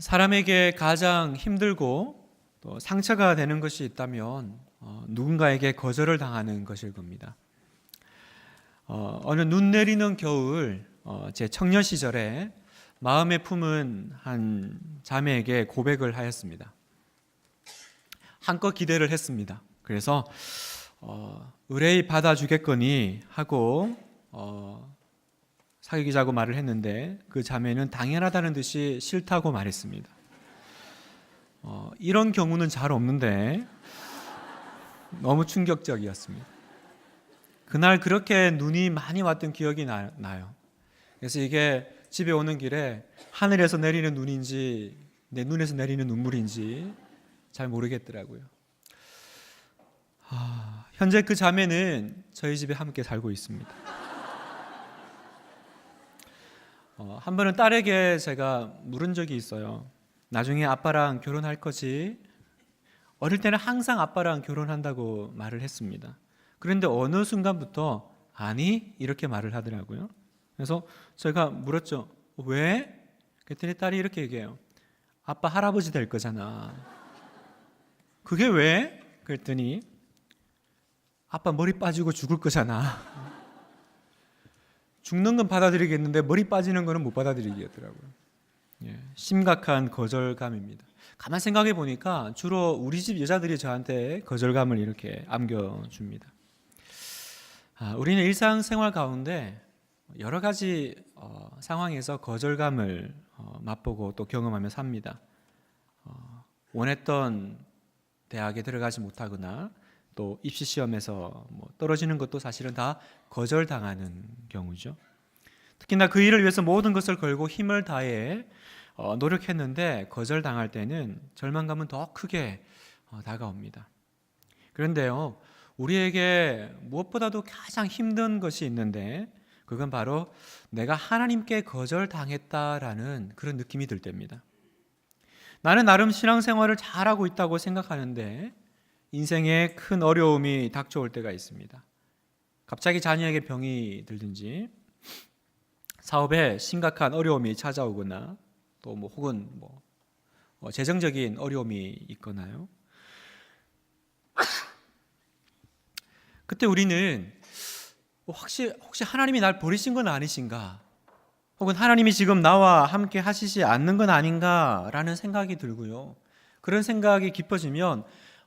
사람에게 가장 힘들고 또 상처가 되는 것이 있다면 누군가에게 거절을 당하는 것일 겁니다. 어느 눈 내리는 겨울 제 청년 시절에 마음에 품은 한 자매에게 고백을 하였습니다. 한껏 기대를 했습니다. 그래서 의뢰의 받아주겠거니 하고 사귀자고 말을 했는데 그 자매는 당연하다는 듯이 싫다고 말했습니다. 이런 경우는 잘 없는데 너무 충격적이었습니다. 그날 그렇게 눈이 많이 왔던 기억이 나요. 그래서 이게 집에 오는 길에 하늘에서 내리는 눈인지 내 눈에서 내리는 눈물인지 잘 모르겠더라고요. 현재 그 자매는 저희 집에 함께 살고 있습니다. 한 번은 딸에게 제가 물은 적이 있어요. 나중에 아빠랑 결혼할 거지? 어릴 때는 항상 아빠랑 결혼한다고 말을 했습니다. 그런데 어느 순간부터 아니 이렇게 말을 하더라고요. 그래서 제가 물었죠. 왜? 그랬더니 딸이 이렇게 얘기해요. 아빠 할아버지 될 거잖아. 그게 왜? 그랬더니 아빠 머리 빠지고 죽을 거잖아. 죽는 건 받아들이겠는데 머리 빠지는 거는 못 받아들이겠더라고요. 심각한 거절감입니다. 가만 생각해 보니까 주로 우리 집 여자들이 저한테 거절감을 이렇게 안겨줍니다. 우리는 일상생활 가운데 여러 가지 상황에서 거절감을 맛보고 또 경험하며 삽니다. 원했던 대학에 들어가지 못하거나 또 입시 시험에서 떨어지는 것도 사실은 다 거절당하는 경우죠. 특히나 그 일을 위해서 모든 것을 걸고 힘을 다해 노력했는데 거절당할 때는 절망감은 더 크게 다가옵니다. 그런데요, 우리에게 무엇보다도 가장 힘든 것이 있는데 그건 바로 내가 하나님께 거절당했다라는 그런 느낌이 들 때입니다. 나는 나름 신앙생활을 잘하고 있다고 생각하는데 인생에 큰 어려움이 닥쳐올 때가 있습니다. 갑자기 자녀에게 병이 들든지 사업에 심각한 어려움이 찾아오거나 또 혹은 재정적인 어려움이 있거나요. 그때 우리는 혹시 하나님이 날 버리신 건 아니신가? 혹은 하나님이 지금 나와 함께 하시지 않는 건 아닌가라는 생각이 들고요. 그런 생각이 깊어지면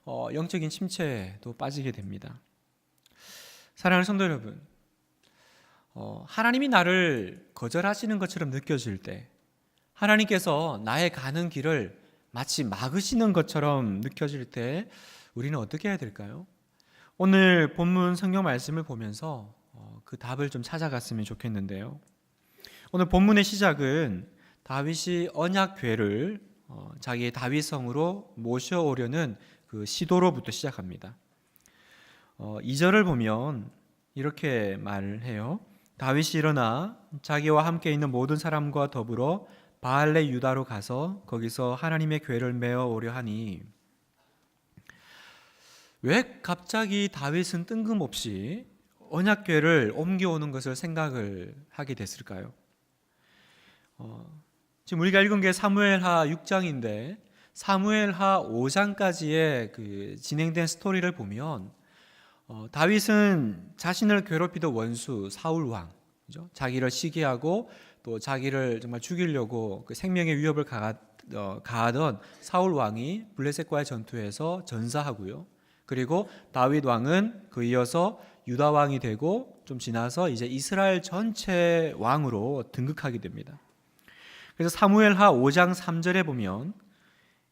영적인 침체도 빠지게 됩니다. 사랑하는 성도 여러분, 하나님이 나를 거절하시는 것처럼 느껴질 때, 하나님께서 나의 가는 길을 마치 막으시는 것처럼 느껴질 때 우리는 어떻게 해야 될까요? 오늘 본문 성경 말씀을 보면서 그 답을 좀 찾아갔으면 좋겠는데요. 오늘 본문의 시작은 다윗이 언약궤를 자기의 다윗성으로 모셔오려는 그 시도로부터 시작합니다. 2절을 보면 이렇게 말을 해요. 다윗이 일어나 자기와 함께 있는 모든 사람과 더불어 바알레 유다로 가서 거기서 하나님의 궤를 메어 오려 하니. 왜 갑자기 다윗은 뜬금없이 언약궤를 옮겨오는 것을 생각을 하게 됐을까요? 지금 우리가 읽은 게 사무엘하 6장인데 사무엘하 5장까지의 그 진행된 스토리를 보면 다윗은 자신을 괴롭히던 원수 사울 왕, 그죠? 자기를 시기하고 또 자기를 정말 죽이려고 그 생명의 위협을 가하던 사울 왕이 블레셋과의 전투에서 전사하고요. 그리고 다윗 왕은 그 이어서 유다 왕이 되고 좀 지나서 이제 이스라엘 전체 왕으로 등극하게 됩니다. 그래서 사무엘하 5장 3절에 보면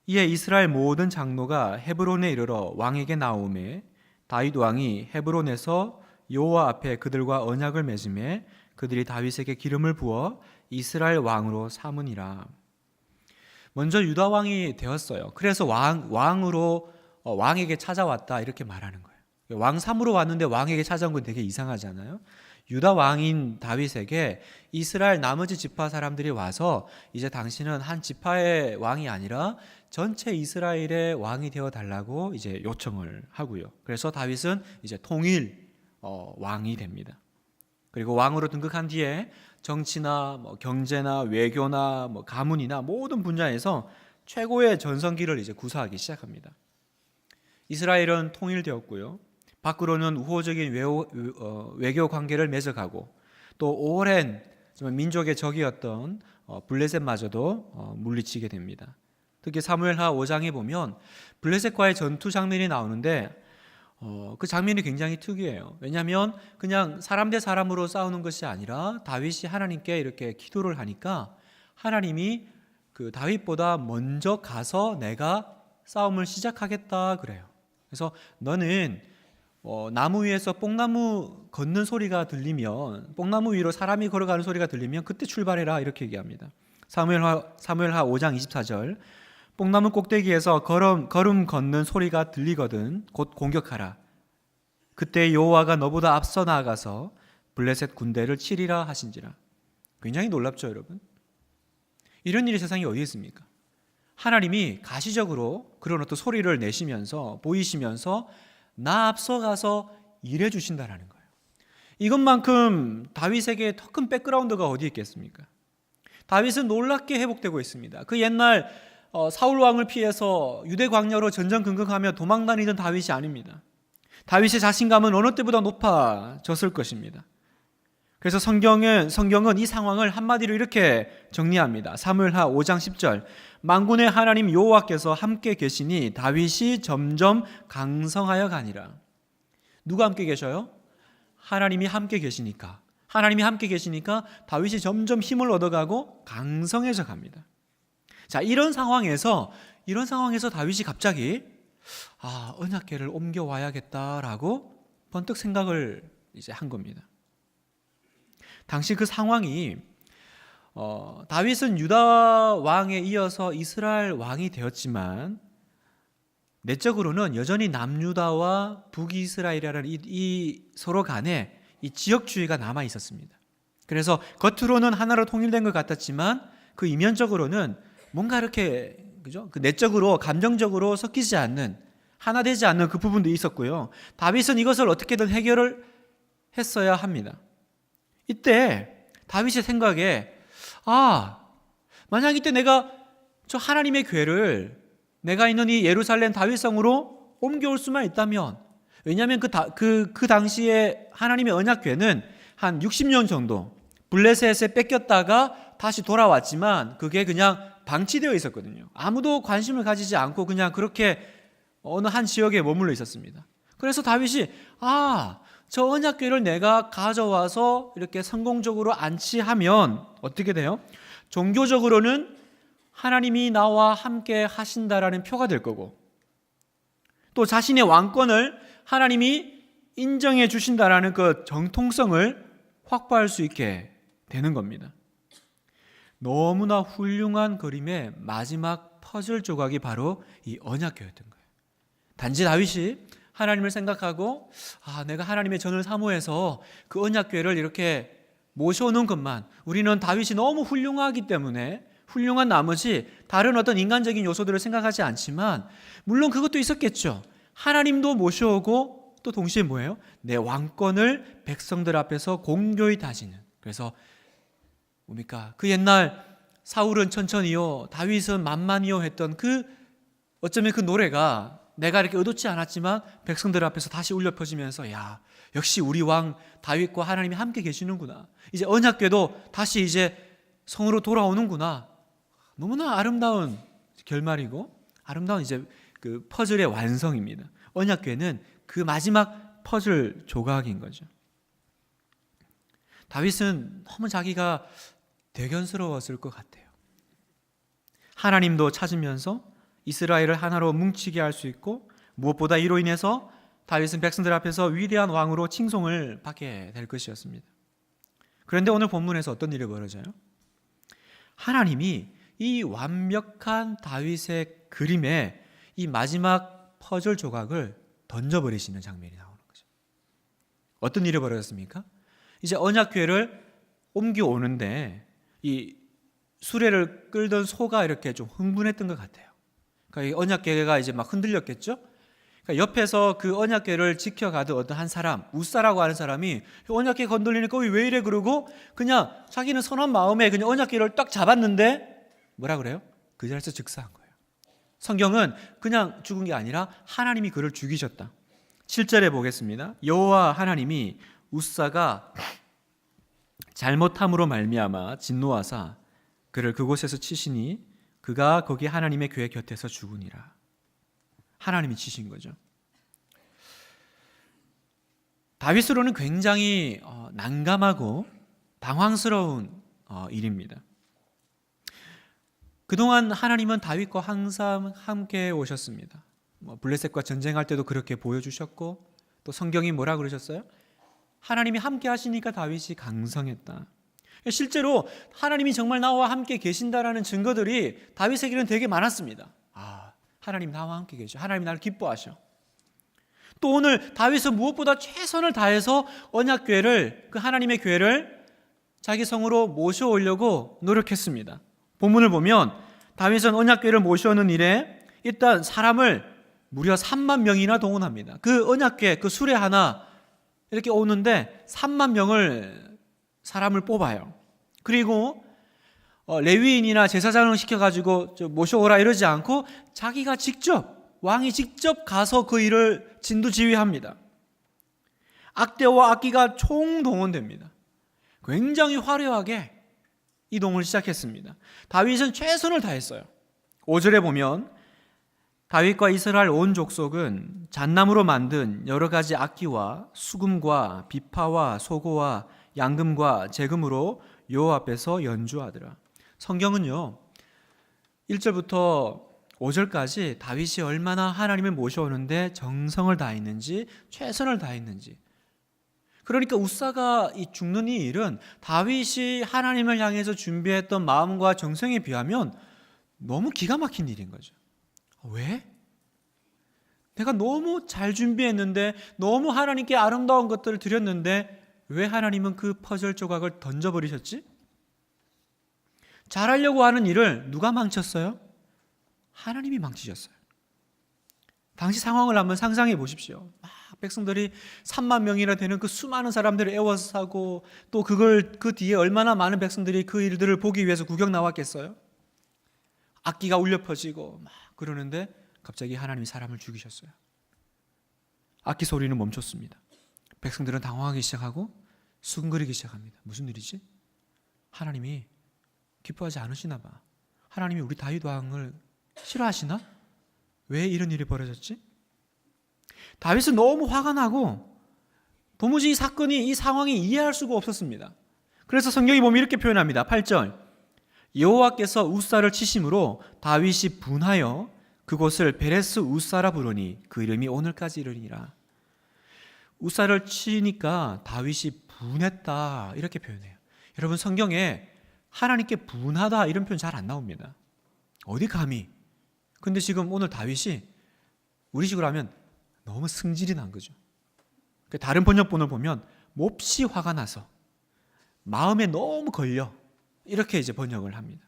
이에 이스라엘 모든 장로가 헤브론에 이르러 왕에게 나오매 다윗 왕이 헤브론에서 여호와 앞에 그들과 언약을 맺음에 그들이 다윗에게 기름을 부어 이스라엘 왕으로 삼으니라. 먼저 유다 왕이 되었어요. 그래서 왕으로 왕에게 찾아왔다 이렇게 말하는 거예요. 왕 삼으로 왔는데 왕에게 찾아온 건 되게 이상하잖아요. 유다 왕인 다윗에게 이스라엘 나머지 지파 사람들이 와서 이제 당신은 한 지파의 왕이 아니라 전체 이스라엘의 왕이 되어 달라고 이제 요청을 하고요. 그래서 다윗은 이제 통일 왕이 됩니다. 그리고 왕으로 등극한 뒤에 정치나 경제나 외교나 가문이나 모든 분야에서 최고의 전성기를 이제 구사하기 시작합니다. 이스라엘은 통일되었고요. 밖으로는 우호적인 외교 관계를 맺어가고 또 오랜 민족의 적이었던 블레셋마저도 물리치게 됩니다. 특히 사무엘하 5장에 보면 블레셋과의 전투 장면이 나오는데 그 장면이 굉장히 특이해요. 왜냐하면 그냥 사람 대 사람으로 싸우는 것이 아니라 다윗이 하나님께 이렇게 기도를 하니까 하나님이 그 다윗보다 먼저 가서 내가 싸움을 시작하겠다 그래요. 그래서 너는 나무 위에서 뽕나무 걷는 소리가 들리면, 뽕나무 위로 사람이 걸어가는 소리가 들리면 그때 출발해라 이렇게 얘기합니다. 사무엘하 5장 24절 뽕나무 꼭대기에서 걸음 걷는 소리가 들리거든 곧 공격하라. 그때 여호와가 너보다 앞서 나아가서 블레셋 군대를 치리라 하신지라. 굉장히 놀랍죠, 여러분? 이런 일이 세상에 어디 있습니까? 하나님이 가시적으로 그런 어떤 소리를 내시면서 보이시면서 나 앞서가서 일해 주신다라는 거예요. 이것만큼 다윗에게 더 큰 백그라운드가 어디 있겠습니까? 다윗은 놀랍게 회복되고 있습니다. 그 옛날 사울 왕을 피해서 유대 광야로 전전긍긍하며 도망다니던 다윗이 아닙니다. 다윗의 자신감은 어느 때보다 높아졌을 것입니다. 그래서 성경은 이 상황을 한마디로 이렇게 정리합니다. 사무엘하 5장 10절 만군의 하나님 여호와께서 함께 계시니 다윗이 점점 강성하여 가니라. 누가 함께 계셔요? 하나님이 함께 계시니까. 하나님이 함께 계시니까 다윗이 점점 힘을 얻어가고 강성해져 갑니다. 자, 이런 상황에서 다윗이 갑자기 언약궤를 옮겨와야겠다라고 번뜩 생각을 이제 한 겁니다. 당시 그 상황이 다윗은 유다 왕에 이어서 이스라엘 왕이 되었지만 내적으로는 여전히 남유다와 북이스라엘이라는 이 서로 간에 이 지역주의가 남아 있었습니다. 그래서 겉으로는 하나로 통일된 것 같았지만 그 이면적으로는 뭔가 이렇게 그죠? 그 내적으로 감정적으로 섞이지 않는 하나 되지 않는 그 부분도 있었고요. 다윗은 이것을 어떻게든 해결을 했어야 합니다. 이때 다윗의 생각에 만약 이때 내가 저 하나님의 궤를 내가 있는 이 예루살렘 다윗성으로 옮겨올 수만 있다면, 왜냐하면 그 당시에 하나님의 언약궤는 한 60년 정도 블레셋에 뺏겼다가 다시 돌아왔지만 그게 그냥 방치되어 있었거든요. 아무도 관심을 가지지 않고 그냥 그렇게 어느 한 지역에 머물러 있었습니다. 그래서 다윗이 저 언약궤를 내가 가져와서 이렇게 성공적으로 안치하면 어떻게 돼요? 종교적으로는 하나님이 나와 함께 하신다라는 표가 될 거고, 또 자신의 왕권을 하나님이 인정해 주신다라는 그 정통성을 확보할 수 있게 되는 겁니다. 너무나 훌륭한 그림의 마지막 퍼즐 조각이 바로 이 언약궤였던 거예요. 단지 다윗이 하나님을 생각하고 내가 하나님의 전을 사모해서 그 언약궤를 이렇게 모셔오는 것만, 우리는 다윗이 너무 훌륭하기 때문에 훌륭한 나머지 다른 어떤 인간적인 요소들을 생각하지 않지만, 물론 그것도 있었겠죠. 하나님도 모셔오고 또 동시에 뭐예요? 내 왕권을 백성들 앞에서 공교히 다지는. 그래서 뭡니까? 그 옛날 사울은 천천히요, 다윗은 만만히요 했던 어쩌면 그 노래가 내가 이렇게 의도치 않았지만 백성들 앞에서 다시 울려 퍼지면서 역시 우리 왕 다윗과 하나님이 함께 계시는구나. 이제 언약궤도 다시 이제 성으로 돌아오는구나. 너무나 아름다운 결말이고 아름다운 이제 그 퍼즐의 완성입니다. 언약궤는 그 마지막 퍼즐 조각인 거죠. 다윗은 너무 자기가 대견스러웠을 것 같아요. 하나님도 찾으면서 이스라엘을 하나로 뭉치게 할 수 있고, 무엇보다 이로 인해서 다윗은 백성들 앞에서 위대한 왕으로 칭송을 받게 될 것이었습니다. 그런데 오늘 본문에서 어떤 일이 벌어져요? 하나님이 이 완벽한 다윗의 그림에 이 마지막 퍼즐 조각을 던져버리시는 장면이 나오는 거죠. 어떤 일이 벌어졌습니까? 이제 언약궤를 옮겨오는데 이 수레를 끌던 소가 이렇게 좀 흥분했던 것 같아요. 그러니까 이 언약궤가 이제 막 흔들렸겠죠? 그러니까 옆에서 그 언약궤를 지켜가던 어떤 한 사람, 우사라고 하는 사람이 언약궤 건들리니까 왜 이래 그러고 그냥 자기는 선한 마음에 그냥 언약궤를 딱 잡았는데 뭐라 그래요? 그 자리에서 즉사한 거예요. 성경은 그냥 죽은 게 아니라 하나님이 그를 죽이셨다. 7절에 보겠습니다. 여호와 하나님이 우사가 잘못함으로 말미암아 진노하사 그를 그곳에서 치시니 그가 거기 하나님의 궤 곁에서 죽으니라. 하나님이 치신 거죠. 다윗으로는 굉장히 난감하고 당황스러운 일입니다. 그동안 하나님은 다윗과 항상 함께 오셨습니다. 블레셋과 전쟁할 때도 그렇게 보여주셨고, 또 성경이 뭐라 그러셨어요? 하나님이 함께 하시니까 다윗이 강성했다. 실제로 하나님이 정말 나와 함께 계신다라는 증거들이 다윗에게는 되게 많았습니다. 하나님 나와 함께 계셔. 하나님 나를 기뻐하셔. 또 오늘 다윗은 무엇보다 최선을 다해서 언약궤를, 그 하나님의 궤를 자기 성으로 모셔오려고 노력했습니다. 본문을 보면 다윗은 언약궤를 모셔오는 일에 일단 사람을 무려 3만 명이나 동원합니다. 그 언약궤, 그 수레 하나 이렇게 오는데 3만 명을 사람을 뽑아요. 그리고 레위인이나 제사장을 시켜가지고 모셔오라 이러지 않고 자기가 직접, 왕이 직접 가서 그 일을 진두지휘합니다. 악대와 악기가 총동원됩니다. 굉장히 화려하게 이동을 시작했습니다. 다윗은 최선을 다했어요. 5절에 보면 다윗과 이스라엘 온 족속은 잣나무로 만든 여러 가지 악기와 수금과 비파와 소고와 양금과 제금으로 여호와 앞에서 연주하더라. 성경은요 1절부터 5절까지 다윗이 얼마나 하나님을 모셔오는데 정성을 다했는지 최선을 다했는지, 그러니까 우사가 죽는 이 일은 다윗이 하나님을 향해서 준비했던 마음과 정성에 비하면 너무 기가 막힌 일인 거죠. 왜? 내가 너무 잘 준비했는데, 너무 하나님께 아름다운 것들을 드렸는데 왜 하나님은 그 퍼즐 조각을 던져버리셨지? 잘하려고 하는 일을 누가 망쳤어요? 하나님이 망치셨어요. 당시 상황을 한번 상상해 보십시오. 백성들이 3만 명이나 되는 그 수많은 사람들을 애워서 사고, 또 그 뒤에 얼마나 많은 백성들이 그 일들을 보기 위해서 구경 나왔겠어요? 악기가 울려 퍼지고 막 그러는데 갑자기 하나님이 사람을 죽이셨어요. 악기 소리는 멈췄습니다. 백성들은 당황하기 시작하고 수근거리기 시작합니다. 무슨 일이지? 하나님이 기뻐하지 않으시나 봐. 하나님이 우리 다윗 왕을 싫어하시나? 왜 이런 일이 벌어졌지? 다윗은 너무 화가 나고 도무지 이 상황이 이해할 수가 없었습니다. 그래서 성경이 보면 이렇게 표현합니다. 8절 여호와께서 우사를 치심으로 다윗이 분하여 그곳을 베레스 우사라 부르니 그 이름이 오늘까지 이르니라. 우사를 치니까 다윗이 분했다 이렇게 표현해요. 여러분 성경에 하나님께 분하다 이런 표현 잘 안 나옵니다. 어디 감히. 근데 지금 오늘 다윗이 우리 식으로 하면 너무 승질이 난 거죠. 다른 번역본을 보면 몹시 화가 나서 마음에 너무 걸려 이렇게 이제 번역을 합니다.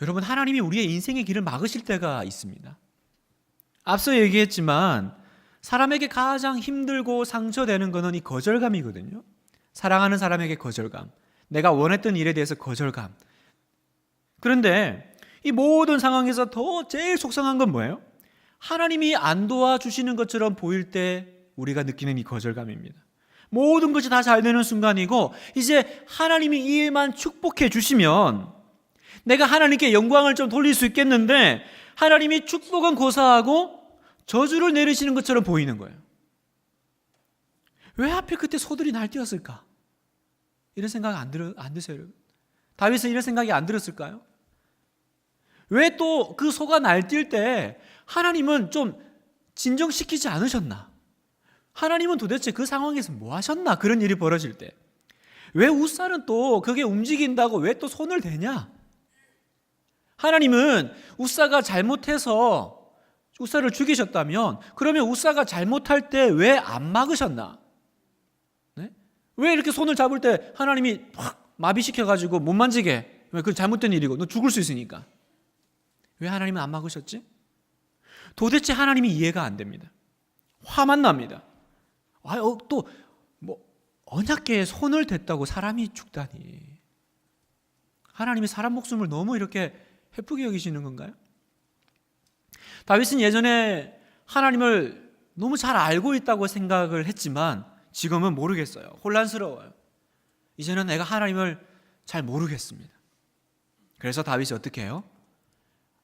여러분 하나님이 우리의 인생의 길을 막으실 때가 있습니다. 앞서 얘기했지만 사람에게 가장 힘들고 상처되는 것은 이 거절감이거든요. 사랑하는 사람에게 거절감, 내가 원했던 일에 대해서 거절감. 그런데 이 모든 상황에서 제일 속상한 건 뭐예요? 하나님이 안 도와주시는 것처럼 보일 때 우리가 느끼는 이 거절감입니다. 모든 것이 다 잘 되는 순간이고 이제 하나님이 이 일만 축복해 주시면 내가 하나님께 영광을 좀 돌릴 수 있겠는데 하나님이 축복은 고사하고 저주를 내리시는 것처럼 보이는 거예요. 왜 하필 그때 소들이 날뛰었을까? 이런 생각 안 드세요, 여러분? 다윗은 이런 생각이 안 들었을까요? 왜 또 그 소가 날뛸 때 하나님은 좀 진정시키지 않으셨나? 하나님은 도대체 그 상황에서 뭐 하셨나? 그런 일이 벌어질 때. 왜 우사는 또 그게 움직인다고 왜 또 손을 대냐? 하나님은 우사가 잘못해서 우사를 죽이셨다면 그러면 우사가 잘못할 때 왜 안 막으셨나? 네? 왜 이렇게 손을 잡을 때 하나님이 확 마비시켜가지고 못 만지게, 왜 그건 잘못된 일이고 너 죽을 수 있으니까 왜 하나님은 안 막으셨지? 도대체 하나님이 이해가 안 됩니다. 화만 납니다. 또 언약궤에 손을 댔다고 사람이 죽다니. 하나님이 사람 목숨을 너무 이렇게 헤프게 여기시는 건가요? 다윗은 예전에 하나님을 너무 잘 알고 있다고 생각을 했지만 지금은 모르겠어요. 혼란스러워요. 이제는 내가 하나님을 잘 모르겠습니다. 그래서 다윗이 어떻게 해요?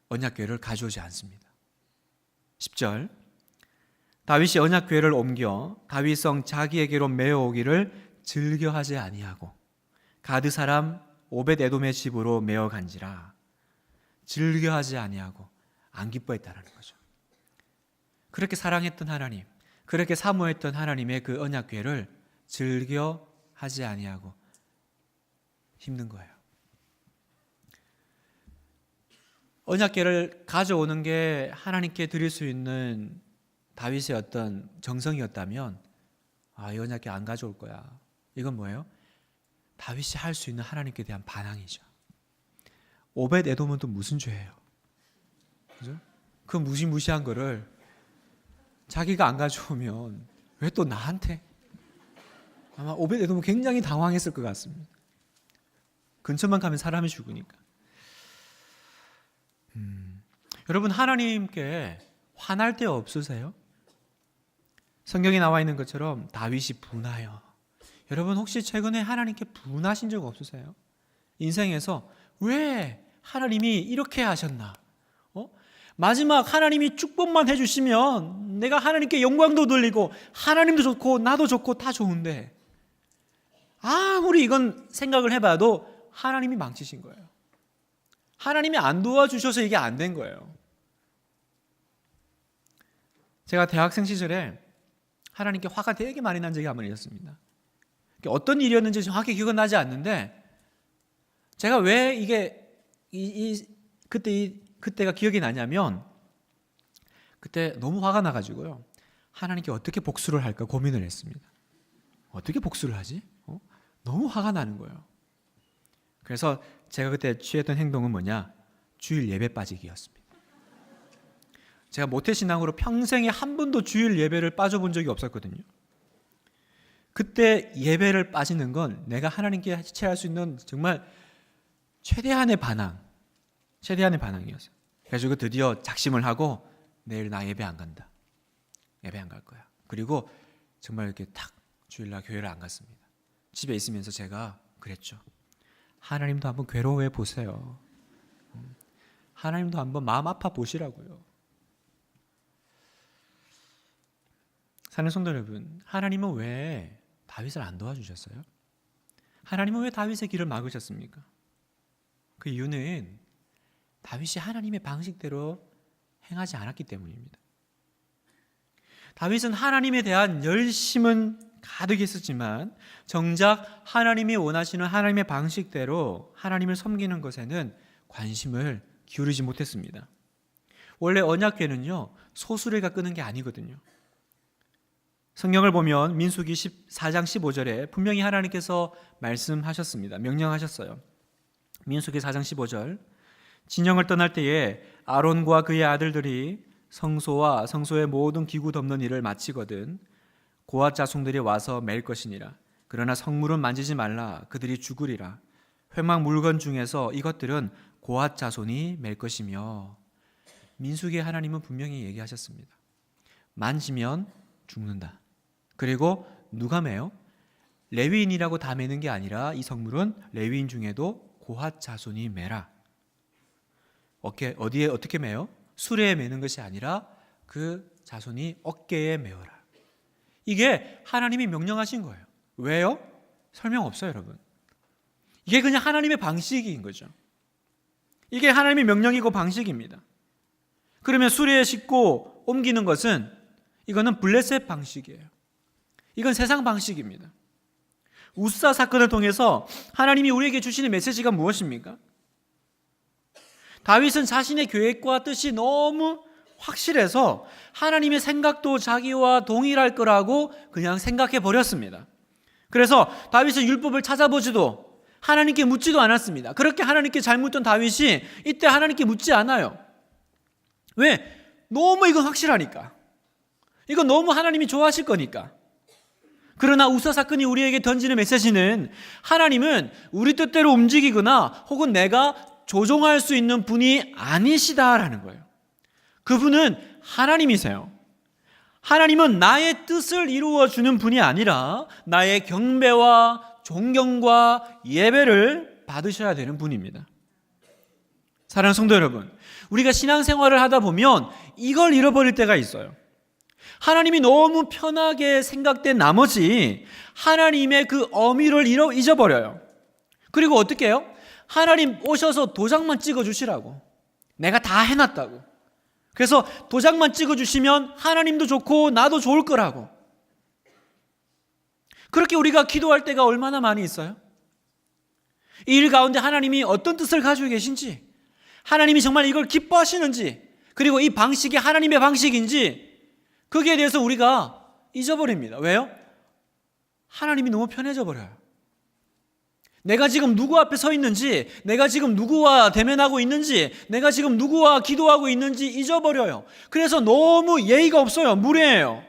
언약궤를 가져오지 않습니다. 10절, 다윗이 언약궤를 옮겨 다윗성 자기에게로 메어오기를 즐겨하지 아니하고 가드 사람 오벳 에돔의 집으로 메어간지라. 즐겨하지 아니하고 안 기뻐했다는 거죠. 그렇게 사랑했던 하나님, 그렇게 사모했던 하나님의 그 언약궤를 즐겨하지 아니하고 힘든 거예요. 언약궤를 가져오는 게 하나님께 드릴 수 있는 다윗의 어떤 정성이었다면 이 언약궤 안 가져올 거야. 이건 뭐예요? 다윗이 할 수 있는 하나님께 대한 반항이죠. 오벳 에돔은 또 무슨 죄예요? 그죠? 그 무시무시한 거를 자기가 안 가져오면 왜 또 나한테? 아마 오벳 에돔은 굉장히 당황했을 것 같습니다. 근처만 가면 사람이 죽으니까. 여러분, 하나님께 화날 때 없으세요? 성경에 나와 있는 것처럼 다윗이 분하여. 여러분, 혹시 최근에 하나님께 분하신 적 없으세요? 인생에서 왜 하나님이 이렇게 하셨나? 마지막 하나님이 축복만 해주시면 내가 하나님께 영광도 돌리고 하나님도 좋고 나도 좋고 다 좋은데 아무리 이건 생각을 해봐도 하나님이 망치신 거예요. 하나님이 안 도와주셔서 이게 안 된 거예요. 제가 대학생 시절에 하나님께 화가 되게 많이 난 적이 한 번 있었습니다. 어떤 일이었는지 정확히 기억은 나지 않는데 제가 왜 이게 그때가 기억이 나냐면 그때 너무 화가 나가지고요. 하나님께 어떻게 복수를 할까 고민을 했습니다. 어떻게 복수를 하지? 너무 화가 나는 거예요. 그래서 제가 그때 취했던 행동은 뭐냐? 주일 예배 빠지기였습니다. 제가 모태신앙으로 평생에 한 번도 주일 예배를 빠져본 적이 없었거든요. 그때 예배를 빠지는 건 내가 하나님께 취할 수 있는 정말 최대한의 반항이었어요. 그래서 드디어 작심을 하고 내일 나 예배 안 간다. 예배 안 갈 거야. 그리고 정말 이렇게 탁 주일날 교회를 안 갔습니다. 집에 있으면서 제가 그랬죠. 하나님도 한번 괴로워해 보세요. 하나님도 한번 마음 아파 보시라고요. 사는 성도 여러분, 하나님은 왜 다윗을 안 도와주셨어요? 하나님은 왜 다윗의 길을 막으셨습니까? 그 이유는 다윗이 하나님의 방식대로 행하지 않았기 때문입니다. 다윗은 하나님에 대한 열심은 가득했었지만 정작 하나님이 원하시는 하나님의 방식대로 하나님을 섬기는 것에는 관심을 기울이지 못했습니다. 원래 언약궤는요, 소수레가 끄는 게 아니거든요. 성경을 보면 민수기 14장 15절에 분명히 하나님께서 말씀하셨습니다. 명령하셨어요. 민수기 4장 15절, 진영을 떠날 때에 아론과 그의 아들들이 성소와 성소의 모든 기구 덮는 일을 마치거든 고앗 자손들이 와서 맬 것이니라. 그러나 성물은 만지지 말라. 그들이 죽으리라. 회막 물건 중에서 이것들은 고앗 자손이 맬 것이며. 민수기의 하나님은 분명히 얘기하셨습니다. 만지면 죽는다. 그리고 누가 매요? 레위인이라고 다 매는 게 아니라 이 성물은 레위인 중에도 고앗 자손이 매라. 어디에 어떻게 매요? 수레에 매는 것이 아니라 그 자손이 어깨에 매어라. 이게 하나님이 명령하신 거예요. 왜요? 설명 없어요, 여러분. 이게 그냥 하나님의 방식인 거죠. 이게 하나님의 명령이고 방식입니다. 그러면 수레에 싣고 옮기는 것은 이거는 블레셋 방식이에요. 이건 세상 방식입니다. 우사 사건을 통해서 하나님이 우리에게 주시는 메시지가 무엇입니까? 다윗은 자신의 계획과 뜻이 너무 확실해서 하나님의 생각도 자기와 동일할 거라고 그냥 생각해 버렸습니다. 그래서 다윗은 율법을 찾아보지도 하나님께 묻지도 않았습니다. 그렇게 하나님께 잘 묻던 다윗이 이때 하나님께 묻지 않아요. 왜? 너무 이건 확실하니까. 이건 너무 하나님이 좋아하실 거니까. 그러나 우사 사건이 우리에게 던지는 메시지는 하나님은 우리 뜻대로 움직이거나 혹은 내가 조종할 수 있는 분이 아니시다라는 거예요. 그분은 하나님이세요. 하나님은 나의 뜻을 이루어주는 분이 아니라 나의 경배와 존경과 예배를 받으셔야 되는 분입니다. 사랑하는 성도 여러분, 우리가 신앙생활을 하다 보면 이걸 잃어버릴 때가 있어요. 하나님이 너무 편하게 생각된 나머지 하나님의 그 어미를 잊어버려요. 그리고 어떻게 해요? 하나님 오셔서 도장만 찍어주시라고, 내가 다 해놨다고. 그래서 도장만 찍어주시면 하나님도 좋고 나도 좋을 거라고. 그렇게 우리가 기도할 때가 얼마나 많이 있어요? 이 일 가운데 하나님이 어떤 뜻을 가지고 계신지, 하나님이 정말 이걸 기뻐하시는지, 그리고 이 방식이 하나님의 방식인지, 거기에 대해서 우리가 잊어버립니다. 왜요? 하나님이 너무 편해져 버려요. 내가 지금 누구 앞에 서 있는지, 내가 지금 누구와 대면하고 있는지, 내가 지금 누구와 기도하고 있는지 잊어버려요. 그래서 너무 예의가 없어요. 무례해요.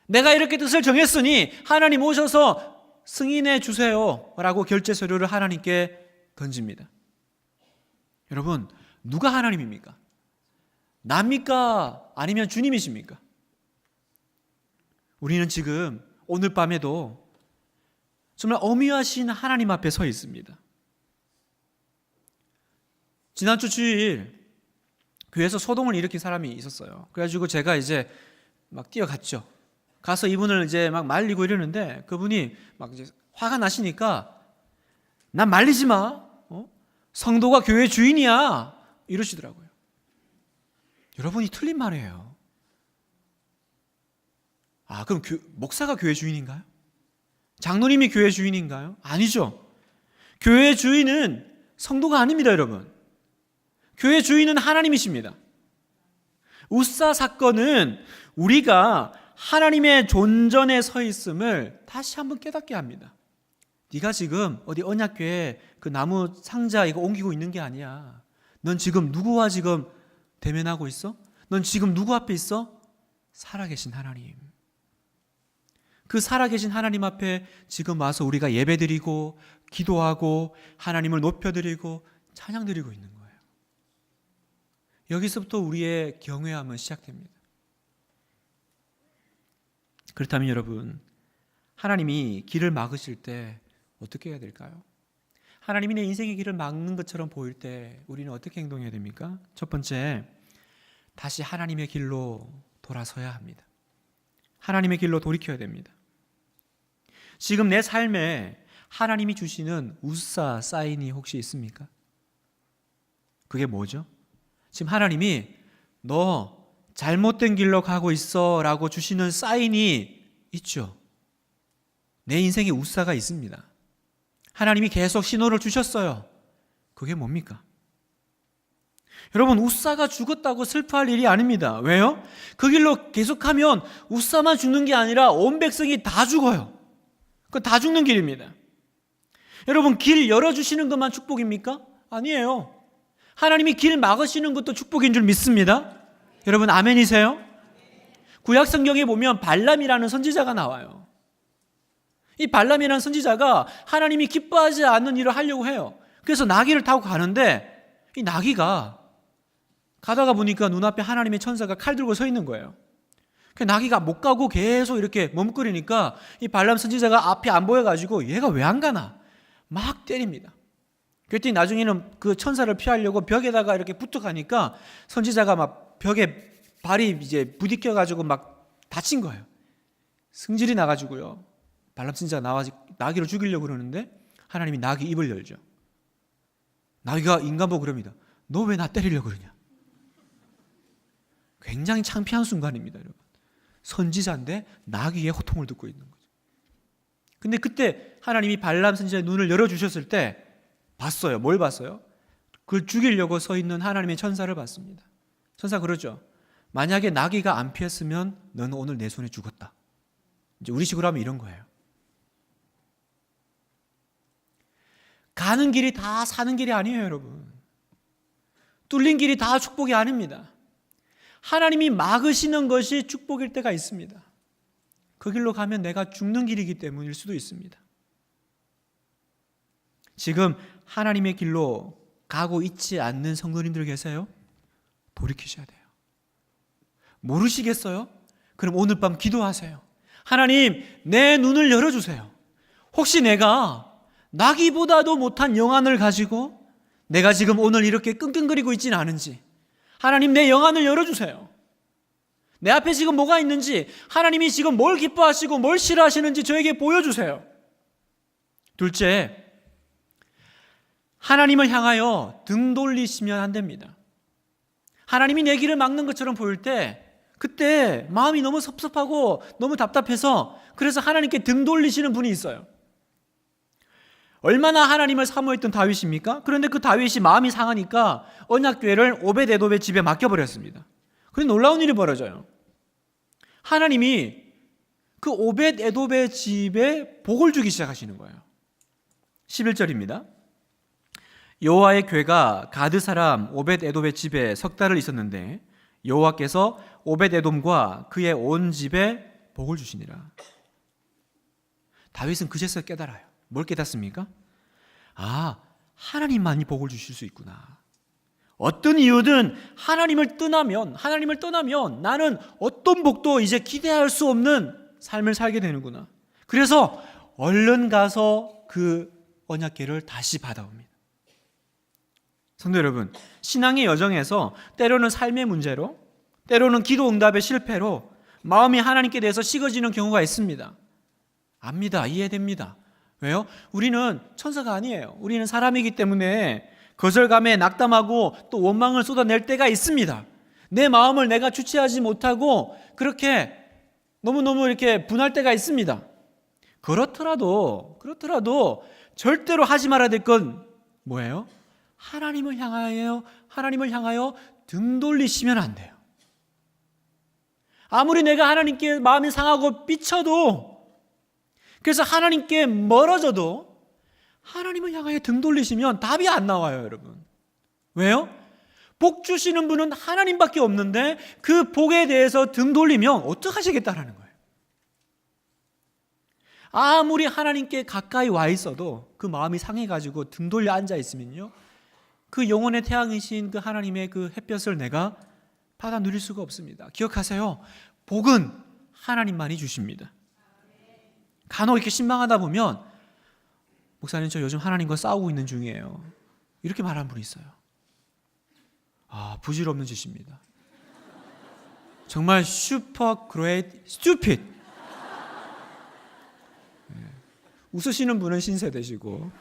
내가 이렇게 뜻을 정했으니 하나님 오셔서 승인해 주세요 라고 결제 서류를 하나님께 던집니다. 여러분, 누가 하나님입니까? 납니까? 아니면 주님이십니까? 우리는 지금 오늘 밤에도 정말 어미하신 하나님 앞에 서 있습니다. 지난주 주일 교회에서 소동을 일으킨 사람이 있었어요. 그래가지고 제가 이제 막 뛰어갔죠. 가서 이분을 이제 막 말리고 이러는데 그분이 막 이제 화가 나시니까 난 말리지 마. 성도가 교회 주인이야. 이러시더라고요. 여러분이 틀린 말이에요. 아, 그럼 목사가 교회 주인인가요? 장로님이 교회 주인인가요? 아니죠. 교회 주인은 성도가 아닙니다, 여러분. 교회 주인은 하나님이십니다. 우사 사건은 우리가 하나님의 존전에 서 있음을 다시 한번 깨닫게 합니다. 네가 지금 어디 언약궤에 그 나무 상자 이거 옮기고 있는 게 아니야. 넌 지금 누구와 지금 대면하고 있어? 넌 지금 누구 앞에 있어? 살아계신 하나님. 그 살아계신 하나님 앞에 지금 와서 우리가 예배드리고 기도하고 하나님을 높여드리고 찬양드리고 있는 거예요. 여기서부터 우리의 경외함은 시작됩니다. 그렇다면 여러분, 하나님이 길을 막으실 때 어떻게 해야 될까요? 하나님이 내 인생의 길을 막는 것처럼 보일 때 우리는 어떻게 행동해야 됩니까? 첫 번째, 다시 하나님의 길로 돌아서야 합니다. 하나님의 길로 돌이켜야 됩니다. 지금 내 삶에 하나님이 주시는 우사 사인이 혹시 있습니까? 그게 뭐죠? 지금 하나님이 너 잘못된 길로 가고 있어 라고 주시는 사인이 있죠. 내 인생에 우사가 있습니다. 하나님이 계속 신호를 주셨어요. 그게 뭡니까? 여러분, 우사가 죽었다고 슬퍼할 일이 아닙니다. 왜요? 그 길로 계속하면 우사만 죽는 게 아니라 온 백성이 다 죽어요. 그건 다 죽는 길입니다. 여러분, 길 열어주시는 것만 축복입니까? 아니에요. 하나님이 길 막으시는 것도 축복인 줄 믿습니다. 여러분, 아멘이세요? 구약 성경에 보면 발람이라는 선지자가 나와요. 이 발람이라는 선지자가 하나님이 기뻐하지 않는 일을 하려고 해요. 그래서 나귀를 타고 가는데 이 나귀가 가다가 보니까 눈앞에 하나님의 천사가 칼 들고 서 있는 거예요. 나귀가 못 가고 계속 이렇게 머뭇거리니까 이 발람 선지자가 앞이 안 보여가지고 얘가 왜 안 가나 막 때립니다. 그랬더니 나중에는 그 천사를 피하려고 벽에다가 이렇게 붙어 가니까 선지자가 막 벽에 발이 이제 부딪혀가지고 막 다친 거예요. 승질이 나가지고요. 발람 선지자가 나와 나귀를 죽이려고 그러는데 하나님이 나귀 입을 열죠. 나귀가 인간 보고 그럽니다. 너 왜 나 때리려고 그러냐? 굉장히 창피한 순간입니다, 여러분. 선지자인데 나귀의 호통을 듣고 있는 거죠. 근데 그때 하나님이 발람 선지자의 눈을 열어주셨을 때 봤어요. 뭘 봤어요? 그걸 죽이려고 서 있는 하나님의 천사를 봤습니다. 천사 그러죠. 만약에 나귀가 안 피했으면 너는 오늘 내 손에 죽었다. 이제 우리식으로 하면 이런 거예요. 가는 길이 다 사는 길이 아니에요, 여러분. 뚫린 길이 다 축복이 아닙니다. 하나님이 막으시는 것이 축복일 때가 있습니다. 그 길로 가면 내가 죽는 길이기 때문일 수도 있습니다. 지금 하나님의 길로 가고 있지 않는 성도님들 계세요? 돌이키셔야 돼요. 모르시겠어요? 그럼 오늘 밤 기도하세요. 하나님, 내 눈을 열어주세요. 혹시 내가 나기보다도 못한 영안을 가지고 내가 지금 오늘 이렇게 끙끙거리고 있지는 않은지, 하나님 내 영안을 열어주세요. 내 앞에 지금 뭐가 있는지, 하나님이 지금 뭘 기뻐하시고 뭘 싫어하시는지 저에게 보여주세요. 둘째, 하나님을 향하여 등 돌리시면 안 됩니다. 하나님이 내 길을 막는 것처럼 보일 때 그때 마음이 너무 섭섭하고 너무 답답해서 그래서 하나님께 등 돌리시는 분이 있어요. 얼마나 하나님을 사모했던 다윗입니까? 그런데 그 다윗이 마음이 상하니까 언약궤를 오벳에돔의 집에 맡겨버렸습니다. 그런데 놀라운 일이 벌어져요. 하나님이 그 오벳에돔의 집에 복을 주기 시작하시는 거예요. 11절입니다. 여호와의 궤가 가드 사람 오벳에돔의 집에 석 달을 있었는데 여호와께서 오벳에돔과 그의 온 집에 복을 주시니라. 다윗은 그제서야 깨달아요. 뭘 깨닫습니까? 아, 하나님만이 복을 주실 수 있구나. 어떤 이유든 하나님을 떠나면 나는 어떤 복도 이제 기대할 수 없는 삶을 살게 되는구나. 그래서 얼른 가서 그 언약궤를 다시 받아옵니다. 성도 여러분, 신앙의 여정에서 때로는 삶의 문제로, 때로는 기도 응답의 실패로 마음이 하나님께 대해서 식어지는 경우가 있습니다. 압니다. 이해됩니다. 왜요? 우리는 천사가 아니에요. 우리는 사람이기 때문에 거절감에 낙담하고 또 원망을 쏟아낼 때가 있습니다. 내 마음을 내가 주체하지 못하고 그렇게 너무너무 이렇게 분할 때가 있습니다. 그렇더라도 절대로 하지 말아야 될 건 뭐예요? 하나님을 향하여 등 돌리시면 안 돼요. 아무리 내가 하나님께 마음이 상하고 삐쳐도, 그래서 하나님께 멀어져도 하나님을 향하여 등 돌리시면 답이 안 나와요, 여러분. 왜요? 복 주시는 분은 하나님밖에 없는데 그 복에 대해서 등 돌리면 어떡하시겠다라는 거예요. 아무리 하나님께 가까이 와 있어도 그 마음이 상해가지고 등 돌려 앉아 있으면요, 그 영혼의 태양이신 그 하나님의 그 햇볕을 내가 받아 누릴 수가 없습니다. 기억하세요. 복은 하나님만이 주십니다. 간혹 이렇게 신망하다 보면, 목사님 저 요즘 하나님과 싸우고 있는 중이에요, 이렇게 말하는 분이 있어요. 아, 부질없는 짓입니다. 정말 슈퍼 그레이트 스튜피드. 웃으시는 분은 신세대시고.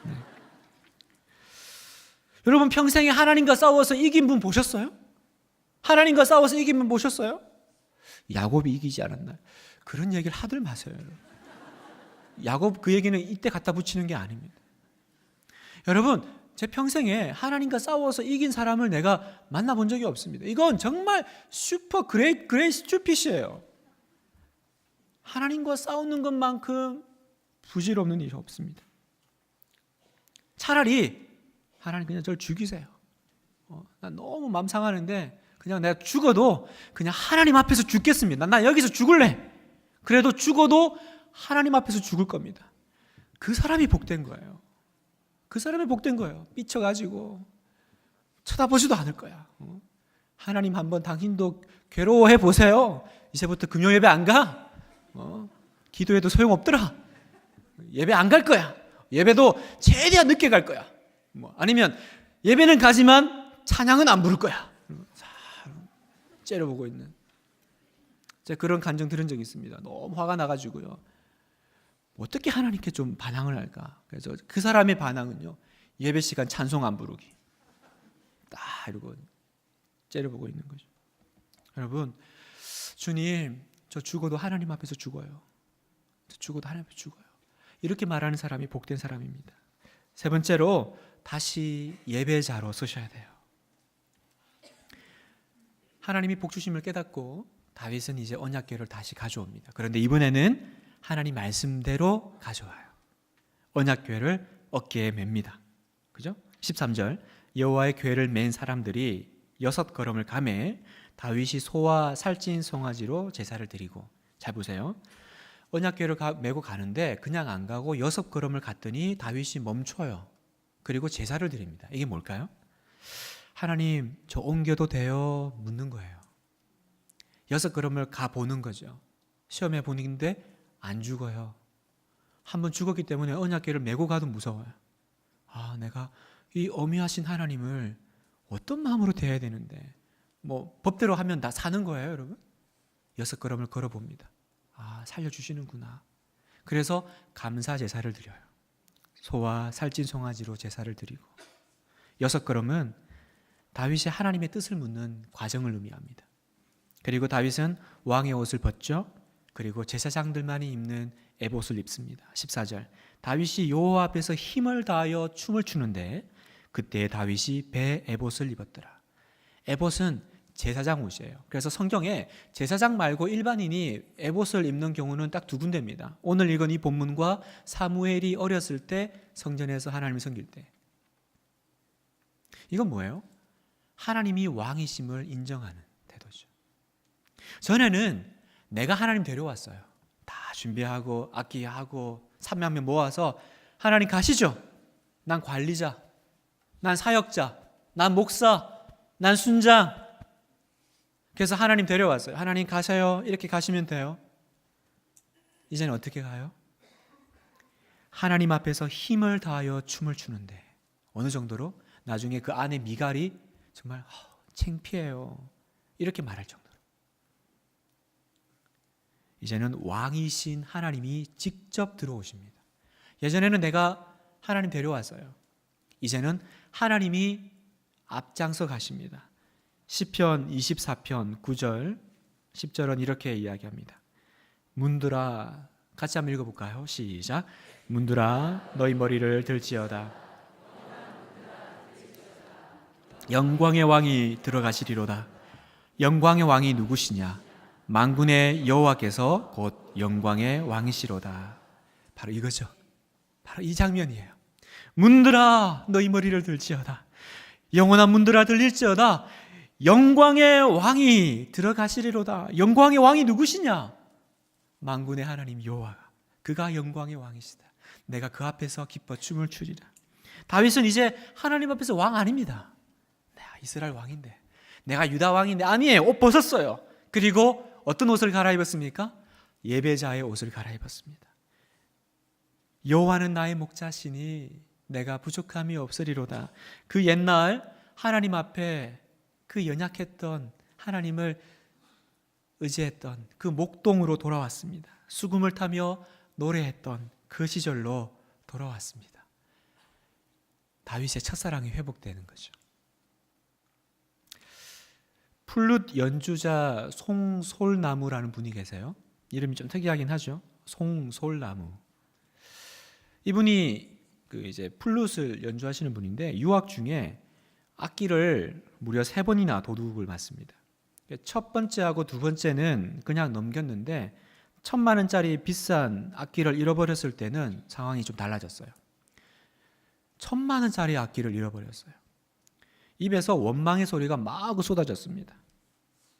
여러분, 평생에 하나님과 싸워서 이긴 분 보셨어요? 하나님과 싸워서 이긴 분 보셨어요? 야곱이 이기지 않았나? 그런 얘기를 하들 마세요. 야곱 그 얘기는 이때 갖다 붙이는 게 아닙니다. 여러분, 제 평생에 하나님과 싸워서 이긴 사람을 내가 만나본 적이 없습니다. 이건 정말 슈퍼 그레이트 스튜핏이에요. 하나님과 싸우는 것만큼 부질없는 일이 없습니다. 차라리 하나님 그냥 저를 죽이세요. 난 너무 마음 상하는데 그냥 내가 죽어도 그냥 하나님 앞에서 죽겠습니다. 난 여기서 죽을래. 그래도 죽어도 하나님 앞에서 죽을 겁니다. 그 사람이 복된 거예요. 그 사람이 복된 거예요. 삐쳐가지고 쳐다보지도 않을 거야. 하나님 한번 당신도 괴로워해 보세요. 이제부터 금요 예배 안 가? 기도해도 소용없더라. 예배 안 갈 거야. 예배도 최대한 늦게 갈 거야. 아니면 예배는 가지만 찬양은 안 부를 거야. 째려보고 있는, 제가 그런 간증 들은 적이 있습니다. 너무 화가 나가지고요, 어떻게 하나님께 좀 반항을 할까. 그래서 그 사람의 반항은요, 예배 시간 찬송 안 부르기. 딱 이러고 째려보고 있는 거죠. 여러분, 주님, 저 죽어도 하나님 앞에서 죽어요. 저 죽어도 하나님 앞에서 죽어요. 이렇게 말하는 사람이 복된 사람입니다. 세 번째로, 다시 예배자로 서셔야 돼요. 하나님이 복 주심을 깨닫고 다윗은 이제 언약궤를 다시 가져옵니다. 그런데 이번에는 하나님 말씀대로 가져와요. 언약궤를 어깨에 맵니다. 그죠? 13절, 여호와의 궤를 맨 사람들이 6 걸음을 가매 다윗이 소와 살찐 송아지로 제사를 드리고, 잘 보세요. 언약궤를 메고 가는데 그냥 안 가고 6걸음을 갔더니 다윗이 멈춰요. 그리고 제사를 드립니다. 이게 뭘까요? 하나님, 저 옮겨도 돼요? 묻는 거예요. 6걸음을 가보는 거죠. 시험해 보는데 안 죽어요. 한번 죽었기 때문에 언약궤를 메고 가도 무서워요. 아, 내가 이 어미하신 하나님을 어떤 마음으로 대해야 되는데, 뭐 법대로 하면 다 사는 거예요, 여러분? 6걸음을 걸어봅니다. 아, 살려주시는구나. 그래서 감사 제사를 드려요. 소와 살찐 송아지로 제사를 드리고, 6걸음은 다윗이 하나님의 뜻을 묻는 과정을 의미합니다. 그리고 다윗은 왕의 옷을 벗죠. 그리고 제사장들만이 입는 에봇을 입습니다. 14절, 다윗이 여호와 앞에서 힘을 다하여 춤을 추는데 그때 다윗이 배 에봇을 입었더라. 에봇은 제사장 옷이에요. 그래서 성경에 제사장 말고 일반인이 에봇을 입는 경우는 딱 2군데입니다. 오늘 읽은 이 본문과 사무엘이 어렸을 때 성전에서 하나님을 섬길 때. 이건 뭐예요? 하나님이 왕이심을 인정하는 태도죠. 전에는 내가 하나님 데려왔어요. 다 준비하고 악기하고 300명 모아서 하나님 가시죠. 난 관리자, 난 사역자, 난 목사, 난 순장. 그래서 하나님 데려왔어요. 하나님 가세요. 이렇게 가시면 돼요. 이제는 어떻게 가요? 하나님 앞에서 힘을 다하여 춤을 추는데 어느 정도로? 나중에 그 아내 미갈이 정말 창피해요. 이렇게 말할 정도로. 이제는 왕이신 하나님이 직접 들어오십니다. 예전에는 내가 하나님 데려왔어요. 이제는 하나님이 앞장서 가십니다. 시편 24편 9절 10절은 이렇게 이야기합니다. 문들아, 같이 한번 읽어볼까요? 시작. 문들아, 너희 머리를 들지어다. 영광의 왕이 들어가시리로다. 영광의 왕이 누구시냐? 만군의 여호와께서 곧 영광의 왕이시로다. 바로 이거죠. 바로 이 장면이에요. 문들아, 너희 머리를 들지어다. 영원한 문들아 들릴지어다. 영광의 왕이 들어가시리로다. 영광의 왕이 누구시냐? 만군의 하나님 여호와가, 그가 영광의 왕이시다. 내가 그 앞에서 기뻐 춤을 추리라. 다윗은 이제 하나님 앞에서 왕 아닙니다. 내가 이스라엘 왕인데, 내가 유다 왕인데, 아니에요. 옷 벗었어요. 그리고 어떤 옷을 갈아입었습니까? 예배자의 옷을 갈아입었습니다. 여호와는 나의 목자시니 내가 부족함이 없으리로다. 그 옛날 하나님 앞에 그 연약했던 하나님을 의지했던 그 목동으로 돌아왔습니다. 수금을 타며 노래했던 그 시절로 돌아왔습니다. 다윗의 첫사랑이 회복되는 거죠. 플룻 연주자 송솔나무라는 분이 계세요. 이름이 좀 특이하긴 하죠. 송솔나무. 이분이 이제 플룻을 연주하시는 분인데 유학 중에 악기를 무려 3번이나 도둑을 맞습니다. 첫 번째하고 두 번째는 그냥 넘겼는데 1,000만 원짜리 비싼 악기를 잃어버렸을 때는 상황이 좀 달라졌어요. 1,000만 원짜리 악기를 잃어버렸어요. 입에서 원망의 소리가 마구 쏟아졌습니다.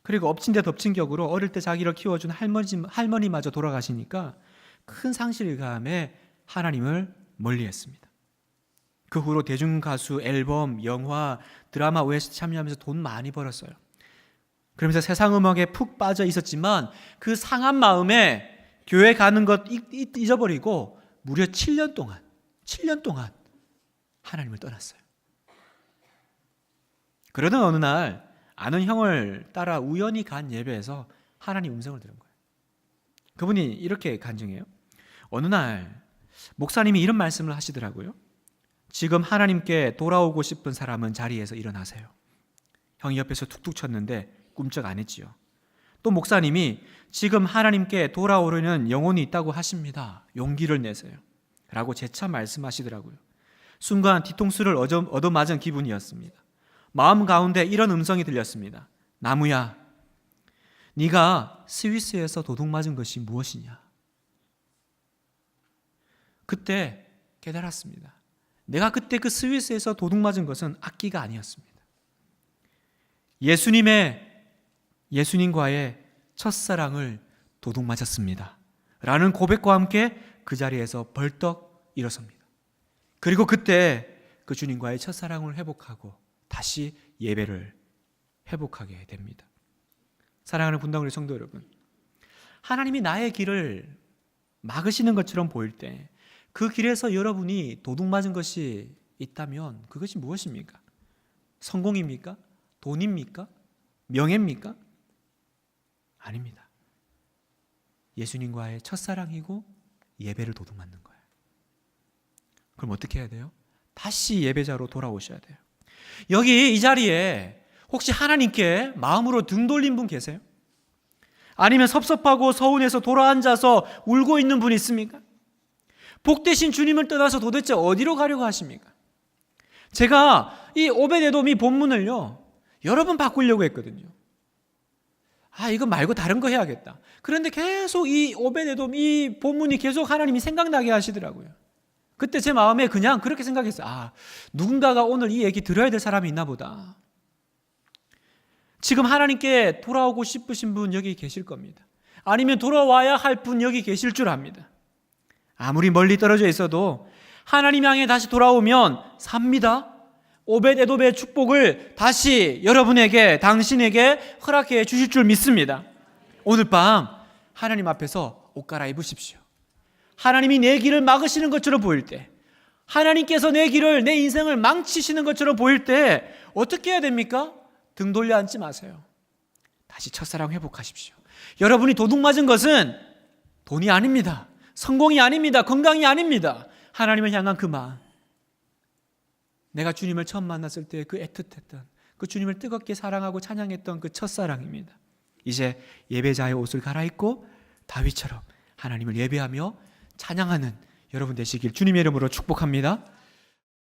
그리고 엎친 데 덮친 격으로 어릴 때 자기를 키워준 할머니마저 돌아가시니까 큰 상실감에 하나님을 멀리했습니다. 그 후로 대중가수, 앨범, 영화, 드라마 OST 참여하면서 돈 많이 벌었어요. 그러면서 세상 음악에 푹 빠져 있었지만 그 상한 마음에 교회 가는 것 잊어버리고 무려 7년 동안 하나님을 떠났어요. 그러던 어느 날 아는 형을 따라 우연히 간 예배에서 하나님 음성을 들은 거예요. 그분이 이렇게 간증해요. 어느 날 목사님이 이런 말씀을 하시더라고요. 지금 하나님께 돌아오고 싶은 사람은 자리에서 일어나세요. 형이 옆에서 툭툭 쳤는데 꿈쩍 안 했지요. 또 목사님이 지금 하나님께 돌아오려는 영혼이 있다고 하십니다. 용기를 내세요. 라고 재차 말씀하시더라고요. 순간 뒤통수를 얻어맞은 기분이었습니다. 마음 가운데 이런 음성이 들렸습니다. 나무야, 네가 스위스에서 도둑 맞은 것이 무엇이냐? 그때 깨달았습니다. 내가 그때 그 스위스에서 도둑 맞은 것은 악기가 아니었습니다. 예수님의 예수님과의 첫사랑을 도둑맞았습니다 라는 고백과 함께 그 자리에서 벌떡 일어섭니다. 그리고 그때 그 주님과의 첫사랑을 회복하고 다시 예배를 회복하게 됩니다. 사랑하는 분당우리 성도 여러분, 하나님이 나의 길을 막으시는 것처럼 보일 때 그 길에서 여러분이 도둑맞은 것이 있다면 그것이 무엇입니까? 성공입니까? 돈입니까? 명예입니까? 아닙니다. 예수님과의 첫사랑이고 예배를 도둑맞는 거예요. 그럼 어떻게 해야 돼요? 다시 예배자로 돌아오셔야 돼요. 여기 이 자리에 혹시 하나님께 마음으로 등 돌린 분 계세요? 아니면 섭섭하고 서운해서 돌아앉아서 울고 있는 분 있습니까? 복되신 주님을 떠나서 도대체 어디로 가려고 하십니까? 제가 이 오벳에돔 이 본문을요 여러 번 바꾸려고 했거든요. 이거 말고 다른 거 해야겠다. 그런데 계속 이 오벳에돔 이 본문이 계속 하나님이 생각나게 하시더라고요. 그때 제 마음에 그냥 그렇게 생각했어요. 누군가가 오늘 이 얘기 들어야 될 사람이 있나 보다. 지금 하나님께 돌아오고 싶으신 분 여기 계실 겁니다. 아니면 돌아와야 할 분 여기 계실 줄 압니다. 아무리 멀리 떨어져 있어도 하나님 향해 다시 돌아오면 삽니다. 오벳에돔의 축복을 다시 여러분에게, 당신에게 허락해 주실 줄 믿습니다. 오늘 밤 하나님 앞에서 옷 갈아입으십시오. 하나님이 내 길을 막으시는 것처럼 보일 때, 하나님께서 내 길을, 내 인생을 망치시는 것처럼 보일 때 어떻게 해야 됩니까? 등 돌려 앉지 마세요. 다시 첫사랑 회복하십시오. 여러분이 도둑맞은 것은 돈이 아닙니다. 성공이 아닙니다. 건강이 아닙니다. 하나님을 향한 그 마음, 내가 주님을 처음 만났을 때 그 애틋했던, 그 주님을 뜨겁게 사랑하고 찬양했던 그 첫사랑입니다. 이제 예배자의 옷을 갈아입고 다윗처럼 하나님을 예배하며 찬양하는 여러분 되시길 주님의 이름으로 축복합니다.